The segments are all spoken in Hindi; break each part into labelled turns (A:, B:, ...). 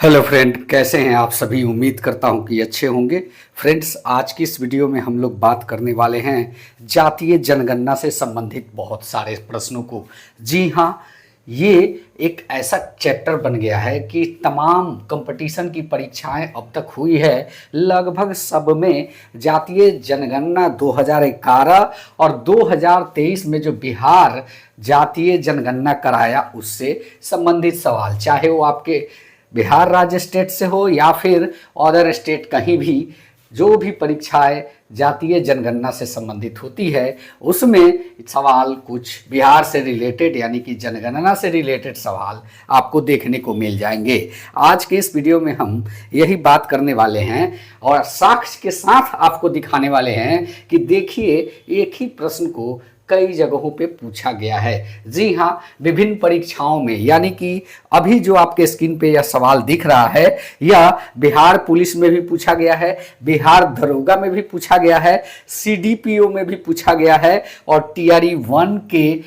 A: हेलो फ्रेंड, कैसे हैं आप सभी। उम्मीद करता हूं कि अच्छे होंगे। फ्रेंड्स, आज की इस वीडियो में हम लोग बात करने वाले हैं जातीय जनगणना से संबंधित बहुत सारे प्रश्नों को। जी हाँ, ये एक ऐसा चैप्टर बन गया है कि तमाम कंपटीशन की परीक्षाएं अब तक हुई है, लगभग सब में जातीय जनगणना 2011 और 2023 में जो बिहार जातीय जनगणना कराया उससे संबंधित सवाल, चाहे वो आपके बिहार राज्य स्टेट से हो या फिर अदर स्टेट, कहीं भी जो भी परीक्षाएं जातीय जनगणना से संबंधित होती है उसमें सवाल कुछ बिहार से रिलेटेड यानी कि जनगणना से रिलेटेड सवाल आपको देखने को मिल जाएंगे। आज के इस वीडियो में हम यही बात करने वाले हैं और साक्ष्य के साथ आपको दिखाने वाले हैं कि देखिए, एक ही प्रश्न को कई जगहों पे पूछा गया है। जी हाँ, विभिन्न परीक्षाओं में, यानी कि अभी जो आपके स्क्रीन पे यह सवाल दिख रहा है यह बिहार पुलिस में भी पूछा गया है, बिहार दरोगा में भी पूछा गया है, सीडीपीओ में भी पूछा गया है और टीआरई 1 के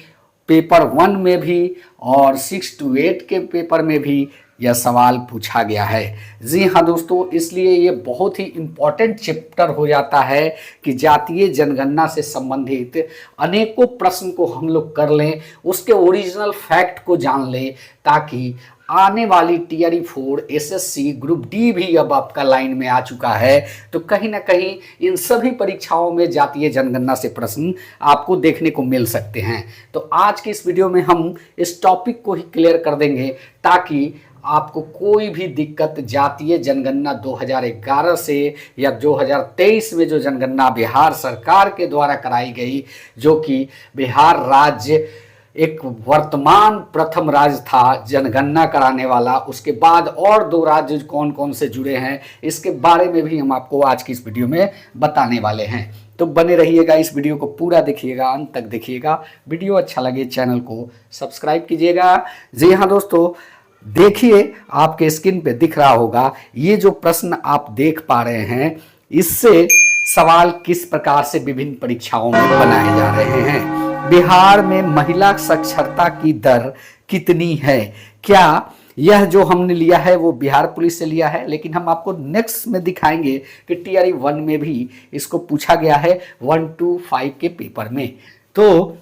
A: पेपर 1 में भी और 6 to 8 के पेपर में भी यह सवाल पूछा गया है। जी हाँ दोस्तों, इसलिए ये बहुत ही इम्पॉर्टेंट चैप्टर हो जाता है कि जातीय जनगणना से संबंधित अनेकों प्रश्न को हम लोग कर लें, उसके ओरिजिनल फैक्ट को जान लें, ताकि आने वाली टीआरई 4 एसएससी ग्रुप डी भी अब आपका लाइन में आ चुका है, तो कहीं ना कहीं इन सभी परीक्षाओं में जातीय जनगणना से प्रश्न आपको देखने को मिल सकते हैं। तो आज की इस वीडियो में हम इस टॉपिक को ही क्लियर कर देंगे ताकि आपको कोई भी दिक्कत जातीय जनगणना 2011 से या 2023 में जो जनगणना बिहार सरकार के द्वारा कराई गई, जो कि बिहार राज्य एक वर्तमान प्रथम राज्य था जनगणना कराने वाला, उसके बाद और 2 राज्य कौन कौन से जुड़े हैं इसके बारे में भी हम आपको आज की इस वीडियो में बताने वाले हैं। तो बने रहिएगा, इस वीडियो को पूरा देखिएगा, अंत तक देखिएगा। वीडियो अच्छा लगे चैनल को सब्सक्राइब कीजिएगा। जी हाँ दोस्तों, देखिए आपके स्क्रीन पे दिख रहा होगा ये जो प्रश्न आप देख पा रहे हैं, इससे सवाल किस प्रकार से विभिन्न परीक्षाओं में बनाए जा रहे हैं। बिहार में महिला साक्षरता की दर कितनी है? क्या यह जो हमने लिया है वो बिहार पुलिस से लिया है, लेकिन हम आपको नेक्स्ट में दिखाएंगे कि टीआरई 1 में भी इसको पूछा गया है 1 to 5 के पेपर में। तो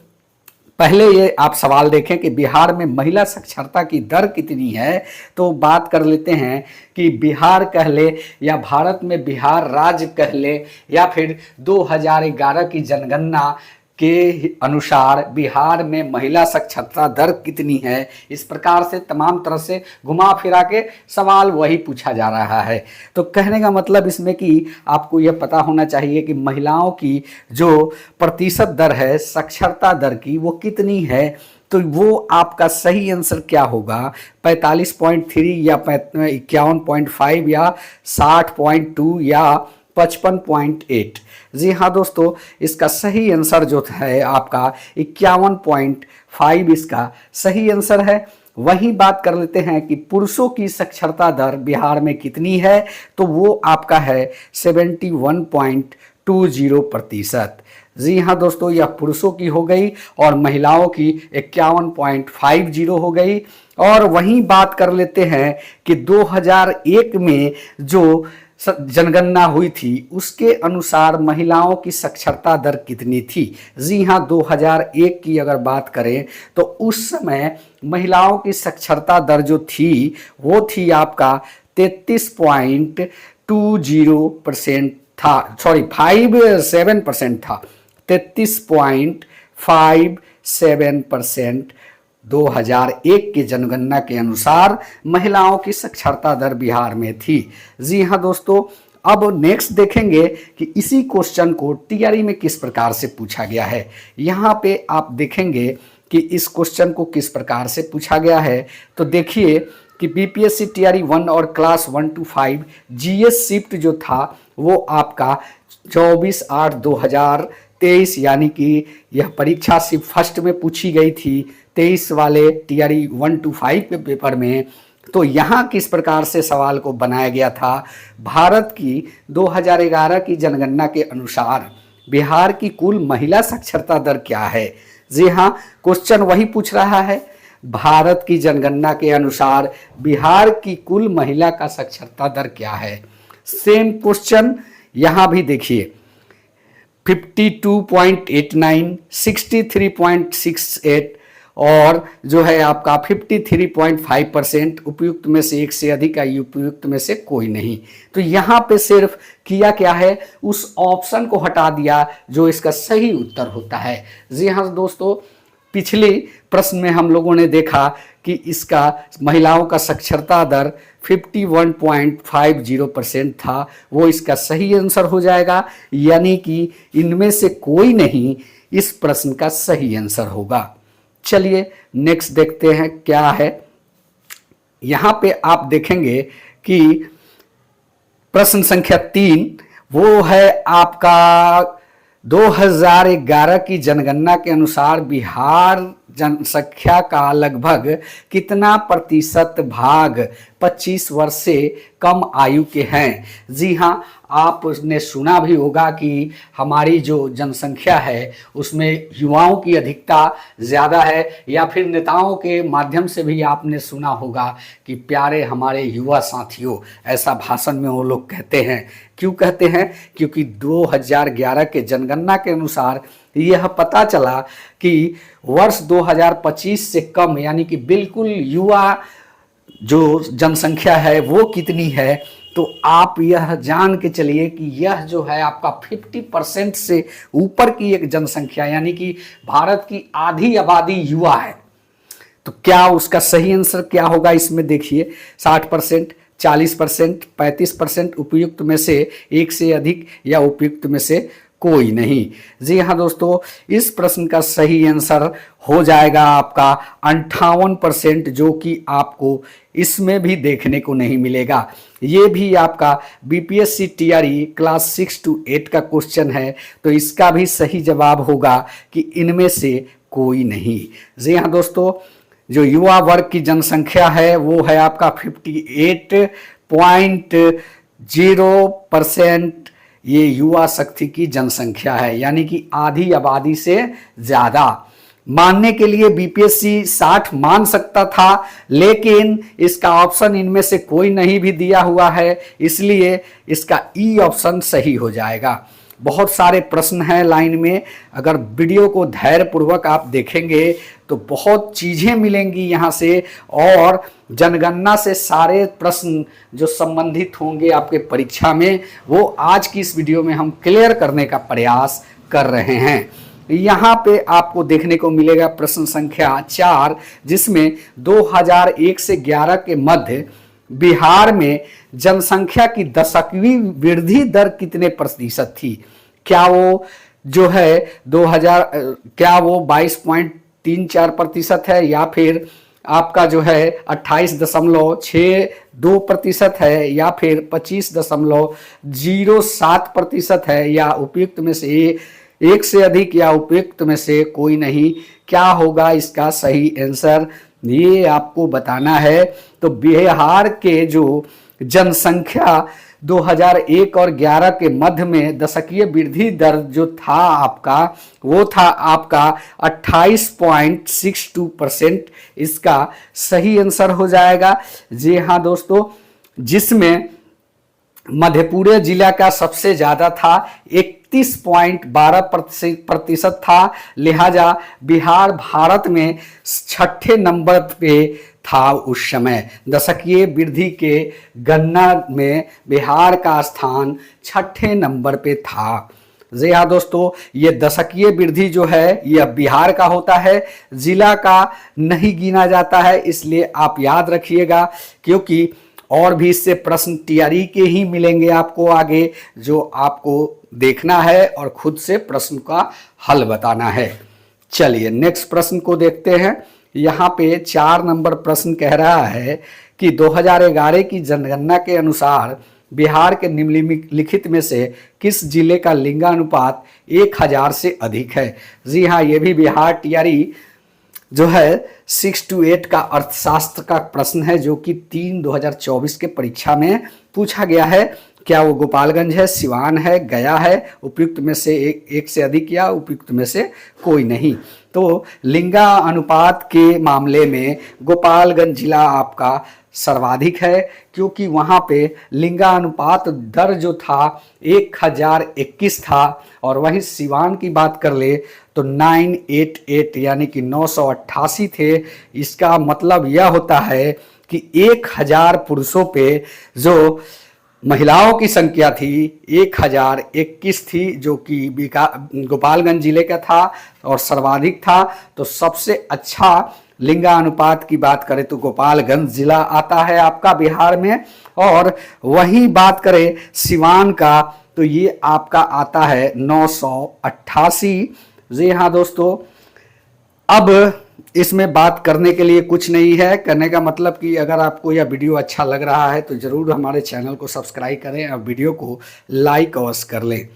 A: पहले ये आप सवाल देखें कि बिहार में महिला साक्षरता की दर कितनी है। तो बात कर लेते हैं कि बिहार कह ले या भारत में बिहार राज्य कह ले या फिर 2011 की जनगणना के अनुसार बिहार में महिला साक्षरता दर कितनी है, इस प्रकार से तमाम तरह से घुमा फिरा के सवाल वही पूछा जा रहा है। तो कहने का मतलब इसमें कि आपको यह पता होना चाहिए कि महिलाओं की जो प्रतिशत दर है साक्षरता दर की वो कितनी है। तो वो आपका सही आंसर क्या होगा, 45.3 या 51.5 या 60.2 या 55.8। जी हाँ दोस्तों, इसका सही आंसर जो है आपका 51.5 इसका सही आंसर है। वही बात कर लेते हैं कि पुरुषों की साक्षरता दर बिहार में कितनी है, तो वो आपका है 71.20%। जी हाँ दोस्तों, यह पुरुषों की हो गई और महिलाओं की 51.50 हो गई। और वही बात कर लेते हैं कि 2001 में जो जनगणना हुई थी उसके अनुसार महिलाओं की साक्षरता दर कितनी थी। जी हाँ, 2001 की अगर बात करें तो उस समय महिलाओं की साक्षरता दर जो थी वो थी आपका 33.20% था, सॉरी 57% था, 33.57% 2001 के जनगणना के अनुसार महिलाओं की साक्षरता दर बिहार में थी। जी हाँ दोस्तों, अब नेक्स्ट देखेंगे कि इसी क्वेश्चन को टीआरई में किस प्रकार से पूछा गया है। यहाँ पे आप देखेंगे कि इस क्वेश्चन को किस प्रकार से पूछा गया है। तो देखिए कि बीपीएससी टीआरई 1 और क्लास 1 to 5 जीएस शिफ्ट जो था वो आपका 24/8/2023, यानी कि यह परीक्षा सिर्फ फर्स्ट में पूछी गई थी 23 वाले टीआरई 1 to 5 के पेपर में। तो यहाँ किस प्रकार से सवाल को बनाया गया था, भारत की 2011 की जनगणना के अनुसार बिहार की कुल महिला साक्षरता दर क्या है। जी हाँ, क्वेश्चन वही पूछ रहा है, भारत की जनगणना के अनुसार बिहार की कुल महिला का साक्षरता दर क्या है। सेम क्वेश्चन यहाँ भी देखिए, 52.89, 63.68 और जो है आपका 53.5%, उपयुक्त में से एक से अधिक या उपयुक्त में से कोई नहीं। तो यहाँ पे सिर्फ किया क्या है, उस ऑप्शन को हटा दिया जो इसका सही उत्तर होता है। जी हाँ दोस्तों, पिछले प्रश्न में हम लोगों ने देखा कि इसका महिलाओं का साक्षरता दर 51.50% था, वो इसका सही आंसर हो जाएगा, यानी कि इनमें से कोई नहीं इस प्रश्न का सही आंसर होगा। चलिए नेक्स्ट देखते हैं क्या है। यहाँ पे आप देखेंगे कि प्रश्न संख्या 3 वो है आपका 2011 की जनगणना के अनुसार बिहार जनसंख्या का लगभग कितना प्रतिशत भाग 25 वर्ष से कम आयु के हैं। जी हाँ, आपने सुना भी होगा कि हमारी जो जनसंख्या है उसमें युवाओं की अधिकता ज़्यादा है, या फिर नेताओं के माध्यम से भी आपने सुना होगा कि प्यारे हमारे युवा साथियों, ऐसा भाषण में वो लोग कहते हैं। क्यों कहते हैं? क्योंकि 2011 के जनगणना के अनुसार यह पता चला कि वर्ष 2025 से कम, यानी कि बिल्कुल युवा जो जनसंख्या है वो कितनी है, तो आप यह जान के चलिए कि यह जो है आपका 50% से ऊपर की एक जनसंख्या, यानी कि भारत की आधी आबादी युवा है। तो क्या उसका सही आंसर क्या होगा इसमें देखिए, 60%, 40%, 35%, उपयुक्त में से एक से अधिक या उपयुक्त में से कोई नहीं। जी हाँ दोस्तों, इस प्रश्न का सही आंसर हो जाएगा आपका 58%, जो कि आपको इसमें भी देखने को नहीं मिलेगा। ये भी आपका बीपीएससी टीआरई क्लास 6 to 8 का क्वेश्चन है, तो इसका भी सही जवाब होगा कि इनमें से कोई नहीं। जी हाँ दोस्तों, जो युवा वर्ग की जनसंख्या है वो है आपका 58.0%, ये युवा शक्ति की जनसंख्या है, यानी कि आधी आबादी से ज़्यादा। मानने के लिए बीपीएससी 60 मान सकता था, लेकिन इसका ऑप्शन इनमें से कोई नहीं भी दिया हुआ है, इसलिए इसका ई ऑप्शन सही हो जाएगा। बहुत सारे प्रश्न हैं लाइन में, अगर वीडियो को धैर्यपूर्वक आप देखेंगे तो बहुत चीज़ें मिलेंगी यहाँ से, और जनगणना से सारे प्रश्न जो संबंधित होंगे आपके परीक्षा में, वो आज की इस वीडियो में हम क्लियर करने का प्रयास कर रहे हैं। यहाँ पे आपको देखने को मिलेगा प्रश्न संख्या 4, जिसमें 2001 से 11 के मध्य बिहार में जनसंख्या की दशकीय वृद्धि दर कितने प्रतिशत थी। क्या वो जो है 22.34% है, या फिर आपका जो है 28.62% है, या फिर 25.07% है, या उपयुक्त में से एक से अधिक या उपयुक्त में से कोई नहीं। क्या होगा इसका सही आंसर, ये आपको बताना है। तो बिहार के जो जनसंख्या 2001 और 11 के मध्य में दशकीय वृद्धि दर जो था आपका, वो था आपका 28.62%, इसका सही आंसर हो जाएगा। जी हाँ दोस्तों, जिसमें मधेपुरा जिला का सबसे ज़्यादा था, 31.12% था, लिहाजा बिहार भारत में 6ठे नंबर पे था उस समय। दशकीय वृद्धि के गणना में बिहार का स्थान 6ठे नंबर पे था। जी हाँ दोस्तों, ये दशकीय वृद्धि जो है यह बिहार का होता है, जिला का नहीं गिना जाता है, इसलिए आप याद रखिएगा, क्योंकि और भी इससे प्रश्न टीआरई के ही मिलेंगे आपको आगे, जो आपको देखना है और खुद से प्रश्न का हल बताना है। चलिए नेक्स्ट प्रश्न को देखते हैं। यहाँ पे 4 नंबर प्रश्न कह रहा है कि 2011 की जनगणना के अनुसार बिहार के निम्नलिखित में से किस जिले का लिंगानुपात 1000 से अधिक है। जी हाँ, ये भी बिहार टीआरई जो है 6 to 8 का अर्थशास्त्र का प्रश्न है, जो कि 3/2024 के परीक्षा में पूछा गया है। क्या वो गोपालगंज है, सिवान है, गया है? उपयुक्त में से एक से अधिक या उपयुक्त में से कोई नहीं। तो लिंगा अनुपात के मामले में गोपालगंज जिला आपका सर्वाधिक है, क्योंकि वहाँ पे लिंगानुपात दर जो था 1021 था। और वहीं सिवान की बात कर ले तो 988 यानी कि 988 थे। इसका मतलब यह होता है कि 1000 पुरुषों पे जो महिलाओं की संख्या थी 1021 थी, जो कि गोपालगंज जिले का था और सर्वाधिक था। तो सबसे अच्छा लिंगानुपात की बात करें तो गोपालगंज जिला आता है आपका बिहार में। और वहीं बात करें सिवान का तो ये आपका आता है 988। जी हाँ दोस्तों, अब इसमें बात करने के लिए कुछ नहीं है। करने का मतलब कि अगर आपको यह वीडियो अच्छा लग रहा है तो ज़रूर हमारे चैनल को सब्सक्राइब करें और वीडियो को लाइक अवश्य कर लें।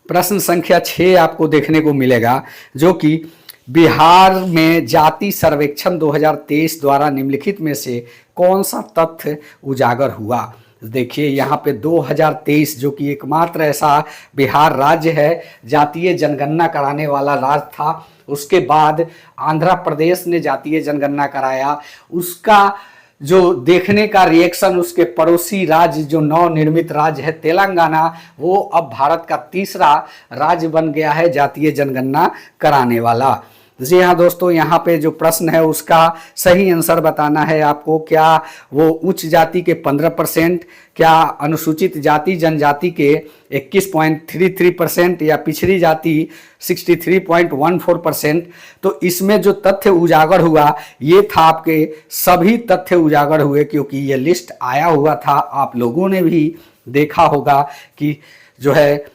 A: प्रश्न संख्या 6 आपको देखने को मिलेगा, जो कि बिहार में जाति सर्वेक्षण 2023 द्वारा निम्नलिखित में से कौन सा तथ्य उजागर हुआ। देखिए यहाँ पे 2023 जो कि एकमात्र ऐसा बिहार राज्य है जातीय जनगणना कराने वाला राज्य था। उसके बाद आंध्र प्रदेश ने जातीय जनगणना कराया। उसका जो देखने का रिएक्शन उसके पड़ोसी राज्य जो नवनिर्मित राज्य है तेलंगाना, वो अब भारत का तीसरा राज्य बन गया है जातीय जनगणना कराने वाला। जी हाँ दोस्तों, यहाँ पे जो प्रश्न है उसका सही आंसर बताना है आपको। क्या वो उच्च जाति के 15%, क्या अनुसूचित जाति जनजाति के 21.33% या पिछड़ी जाति 63.14%। तो इसमें जो तथ्य उजागर हुआ ये था, आपके सभी तथ्य उजागर हुए, क्योंकि ये लिस्ट आया हुआ था। आप लोगों ने भी देखा होगा कि जो है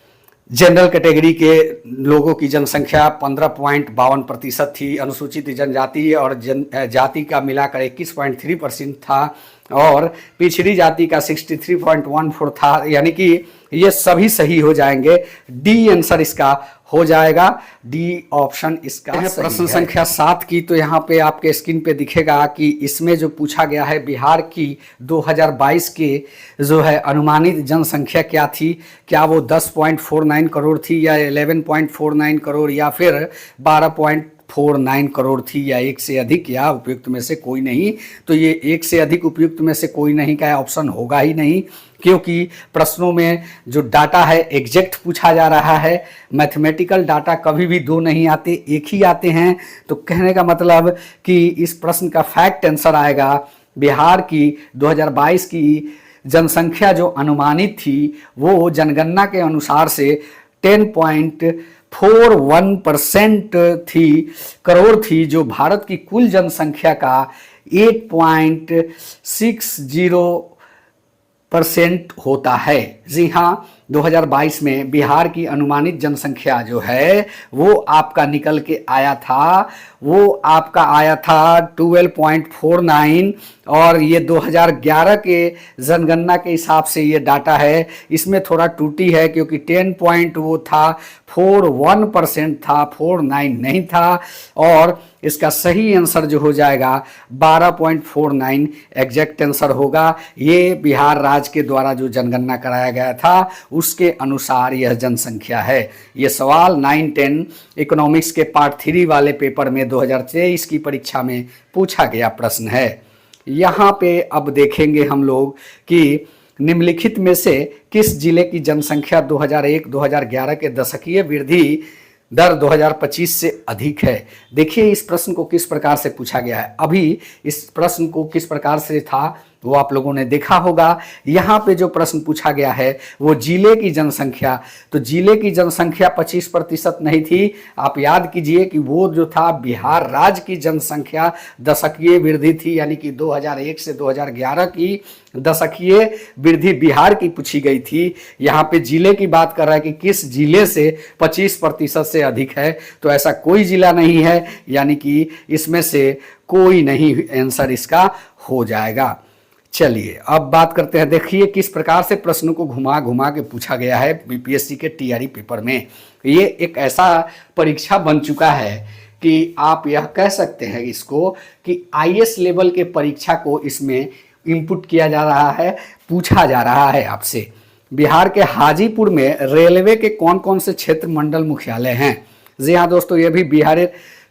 A: जनरल कैटेगरी के लोगों की जनसंख्या 15.52% थी, अनुसूचित जनजाति और जाति का मिलाकर 21.3% था, और पिछड़ी जाति का 63.14 था। यानी कि ये सभी सही हो जाएंगे। डी आंसर इसका हो जाएगा, डी ऑप्शन इसका है। प्रश्न संख्या 7 की तो यहाँ पे आपके स्क्रीन पे दिखेगा कि इसमें जो पूछा गया है बिहार की 2022 के जो है अनुमानित जनसंख्या क्या थी। क्या वो 10.49 करोड़ थी, या 11.49 करोड़, या फिर 12.49 करोड़ थी, या एक से अधिक, या उपयुक्त में से कोई नहीं। तो ये एक से अधिक उपयुक्त में से कोई नहीं का ऑप्शन होगा ही नहीं, क्योंकि प्रश्नों में जो डाटा है एग्जैक्ट पूछा जा रहा है। मैथमेटिकल डाटा कभी भी दो नहीं आते, एक ही आते हैं। तो कहने का मतलब कि इस प्रश्न का फैक्ट आंसर आएगा बिहार की 2022 की जनसंख्या जो अनुमानित थी वो जनगणना के अनुसार से 10.41% थी, करोड़ थी, जो भारत की कुल जनसंख्या का 8.60% होता है। जी हाँ, 2022 में बिहार की अनुमानित जनसंख्या जो है वो आपका निकल के आया था, वो आपका आया था 12.49, और ये 2011 के जनगणना के हिसाब से ये डाटा है। इसमें थोड़ा टूटी है क्योंकि 10 पॉइंट वो था 41% था, 49 नहीं था। और इसका सही आंसर जो हो जाएगा 12.49 एग्जैक्ट आंसर होगा। ये बिहार राज्य के द्वारा जो जनगणना कराया गया था उसके अनुसार यह जनसंख्या है। ये सवाल 9-10 इकोनॉमिक्स के पार्ट 3 वाले पेपर में 2023 की परीक्षा में पूछा गया प्रश्न है। यहाँ पे अब देखेंगे हम लोग कि निम्नलिखित में से किस जिले की जनसंख्या 2001-2011 के दशकीय वृद्धि दर 2025 से अधिक है। देखिए इस प्रश्न को किस प्रकार से पूछा गया है। अभी इस प्रश्न को किस प्रकार से था वो आप लोगों ने देखा होगा। यहाँ पे जो प्रश्न पूछा गया है वो जिले की जनसंख्या, तो जिले की जनसंख्या 25% नहीं थी। आप याद कीजिए कि वो जो था बिहार राज्य की जनसंख्या दशकीय वृद्धि थी, यानी कि 2001 से 2011 की दशकीय वृद्धि बिहार की पूछी गई थी। यहाँ पे जिले की बात कर रहा है कि किस जिले से 25% से अधिक है, तो ऐसा कोई जिला नहीं है, यानी कि इसमें से कोई नहीं आंसर इसका हो जाएगा। चलिए अब बात करते हैं। देखिए किस प्रकार से प्रश्नों को घुमा घुमा के पूछा गया है बीपीएससी के टीआरई पेपर में। ये एक ऐसा परीक्षा बन चुका है कि आप यह कह सकते हैं इसको कि आईएएस लेवल के परीक्षा को इसमें इनपुट किया जा रहा है, पूछा जा रहा है आपसे। बिहार के हाजीपुर में रेलवे के कौन कौन से क्षेत्र मंडल मुख्यालय हैं? जी हाँ दोस्तों, ये भी बिहार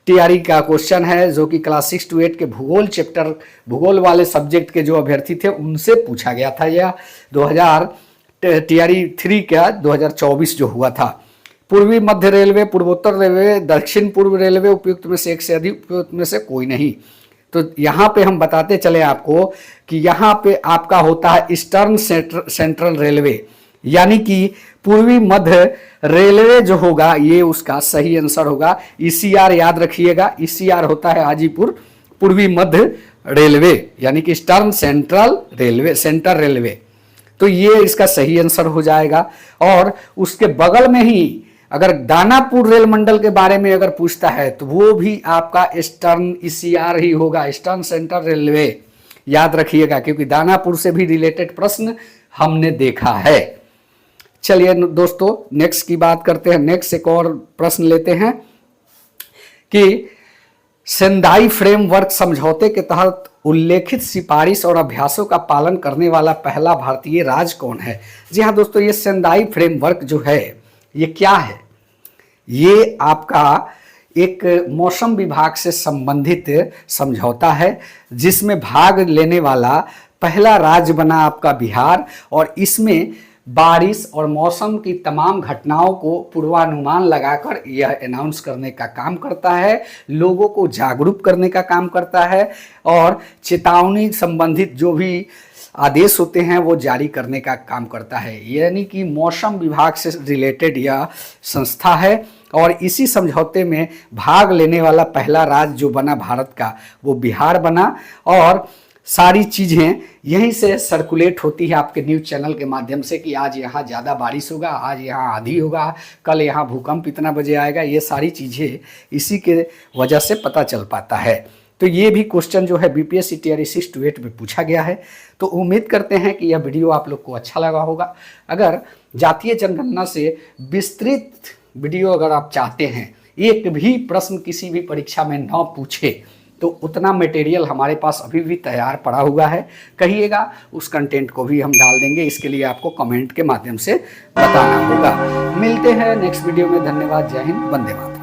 A: टीआरई का क्वेश्चन है, जो कि क्लास 6 to 8 के भूगोल चैप्टर, भूगोल वाले सब्जेक्ट के जो अभ्यर्थी थे उनसे पूछा गया था। यह 2000 टीआरई 3 का 2024 जो हुआ था। पूर्वी मध्य रेलवे, पूर्वोत्तर रेलवे, दक्षिण पूर्व रेलवे, उपयुक्त में से एक से अधिक, उपयुक्त में से कोई नहीं। तो यहाँ पे हम बताते चले आपको कि यहाँ पे आपका होता है ईस्टर्न सेंट्रल रेलवे, यानी कि पूर्वी मध्य रेलवे जो होगा ये उसका सही आंसर होगा। ईसीआर याद रखिएगा, ईसीआर होता है हाजीपुर पूर्वी मध्य रेलवे, यानी कि eastern central railway, central railway. तो ये इसका सही आंसर हो जाएगा। और उसके बगल में ही अगर दानापुर रेल मंडल के बारे में अगर पूछता है तो वो भी आपका ईस्टर्न ईसीआर ही होगा, ईस्टर्न सेंट्रल रेलवे। याद रखिएगा, क्योंकि दानापुर से भी रिलेटेड प्रश्न हमने देखा है। चलिए दोस्तों, नेक्स्ट की बात करते हैं। नेक्स्ट एक और प्रश्न लेते हैं कि सेंदाई फ्रेमवर्क समझौते के तहत उल्लेखित सिफारिश और अभ्यासों का पालन करने वाला पहला भारतीय राज्य कौन है? जी हाँ दोस्तों, ये सेंदाई फ्रेमवर्क जो है ये क्या है? ये आपका एक मौसम विभाग से संबंधित समझौता है, जिसमें भाग लेने वाला पहला राज्य बना आपका बिहार। और इसमें बारिश और मौसम की तमाम घटनाओं को पूर्वानुमान लगाकर यह अनाउंस करने का काम करता है, लोगों को जागरूक करने का काम करता है, और चेतावनी संबंधित जो भी आदेश होते हैं वो जारी करने का काम करता है। यानी कि मौसम विभाग से रिलेटेड यह संस्था है। और इसी समझौते में भाग लेने वाला पहला राज्य जो बना भारत का, वो बिहार बना। और सारी चीज़ें यहीं से सर्कुलेट होती है आपके न्यूज़ चैनल के माध्यम से कि आज यहाँ ज़्यादा बारिश होगा, आज यहाँ आंधी होगा, कल यहाँ भूकंप इतना बजे आएगा। ये सारी चीज़ें इसी के वजह से पता चल पाता है। तो ये भी क्वेश्चन जो है बीपीएससी टीआरई 6 to 8 में पूछा गया है। तो उम्मीद करते हैं कि यह वीडियो आप लोग को अच्छा लगा होगा। अगर जातीय जनगणना से विस्तृत वीडियो अगर आप चाहते हैं, एक भी प्रश्न किसी भी परीक्षा में न पूछे, तो उतना मटेरियल हमारे पास अभी भी तैयार पड़ा हुआ है। कहिएगा, उस कंटेंट को भी हम डाल देंगे। इसके लिए आपको कमेंट के माध्यम से बताना होगा। मिलते हैं नेक्स्ट वीडियो में। धन्यवाद। जय हिंद। वंदे मातरम।